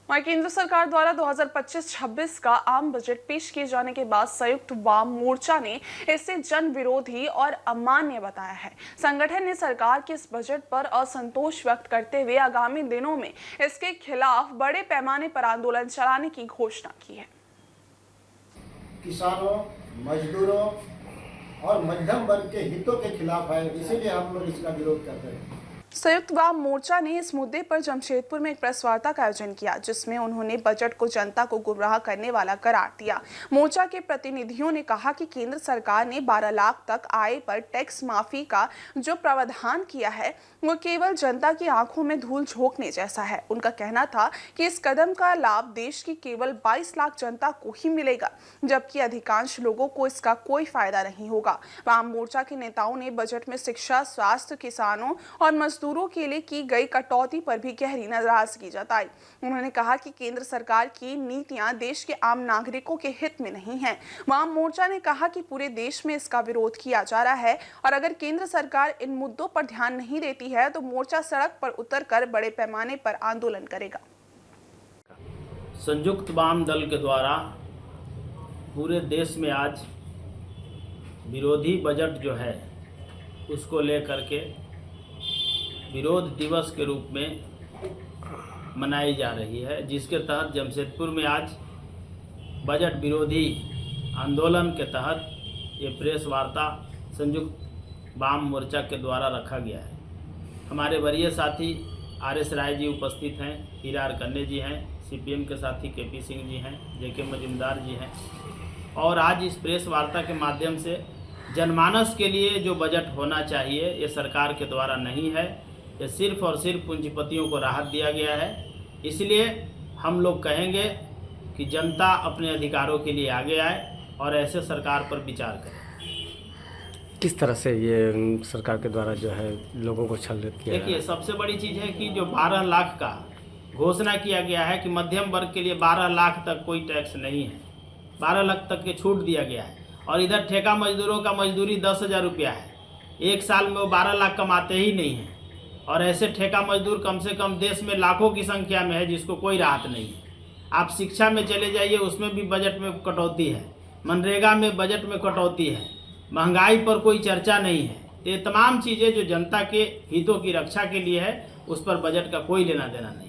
वहीं केंद्र सरकार द्वारा 2025-26 का आम बजट पेश किए जाने के बाद संयुक्त वाम मोर्चा ने इसे जन विरोधी और अमान्य बताया है। संगठन ने सरकार के इस बजट पर असंतोष व्यक्त करते हुए आगामी दिनों में इसके खिलाफ बड़े पैमाने पर आंदोलन चलाने की घोषणा की है। किसानों, मजदूरों और मध्यम वर्ग के हितों के खिलाफ है, इसीलिए हम लोग इसका विरोध करते हैं। संयुक्त वाम मोर्चा ने इस मुद्दे पर जमशेदपुर में एक प्रेस वार्ता का आयोजन किया, जिसमें उन्होंने बजट को जनता को गुमराह करने वाला करार दिया। मोर्चा के प्रतिनिधियों ने कहा कि केंद्र सरकार ने 12 लाख तक आय पर टैक्स माफी का जो प्रावधान किया है वो केवल जनता की आंखों में धूल झोंकने जैसा है। उनका कहना था कि इस कदम का लाभ देश की केवल 22 लाख जनता को ही मिलेगा, जबकि अधिकांश लोगों को इसका कोई फायदा नहीं होगा। वाम मोर्चा के नेताओं ने बजट में शिक्षा, स्वास्थ्य, किसानों और मजदूरों के लिए की गई कटौती पर भी गहरी नाराजगी जताई। उन्होंने कहा कि केंद्र सरकार की नीतियां देश के आम नागरिकों के हित में नहीं हैं। वाम मोर्चा ने कहा कि पूरे देश में इसका विरोध किया जा रहा है और अगर केंद्र सरकार इन मुद्दों पर ध्यान नहीं देती है तो मोर्चा सड़क पर उतरकर बड़े पैमाने पर आंदोलन करेगा। संयुक्त वाम दल के द्वारा पूरे देश में आज विरोधी बजट जो है उसको लेकर के विरोध दिवस के रूप में मनाई जा रही है, जिसके तहत जमशेदपुर में आज बजट विरोधी आंदोलन के तहत ये प्रेस वार्ता संयुक्त वाम मोर्चा के द्वारा रखा गया है। हमारे वरीय साथी आर.एस. राय जी उपस्थित हैं, हीरा कन्ने जी हैं, सीपीएम के साथी के.पी. सिंह जी हैं, जे.के. मजुमदार जी हैं और आज इस प्रेस वार्ता के माध्यम से जनमानस के लिए जो बजट होना चाहिए ये सरकार के द्वारा नहीं है, ये सिर्फ और सिर्फ पूंजीपतियों को राहत दिया गया है। इसलिए हम लोग कहेंगे कि जनता अपने अधिकारों के लिए आगे आए और ऐसे सरकार पर विचार करे। किस तरह से ये सरकार के द्वारा जो है लोगों को छल किया? देखिए, सबसे बड़ी चीज़ है कि जो 12 लाख का घोषणा किया गया है कि मध्यम वर्ग के लिए 12 लाख तक कोई टैक्स नहीं है, 12 लाख तक के छूट दिया गया है और इधर ठेका मजदूरों का मजदूरी 10,000 रुपया है। एक साल में वो 12 लाख कमाते ही नहीं हैं और ऐसे ठेका मजदूर कम से कम देश में लाखों की संख्या में है जिसको कोई राहत नहीं है। आप शिक्षा में चले जाइए, उसमें भी बजट में कटौती है, मनरेगा में बजट में कटौती है, महंगाई पर कोई चर्चा नहीं है। ये तमाम चीज़ें जो जनता के हितों की रक्षा के लिए है उस पर बजट का कोई लेना देना नहीं।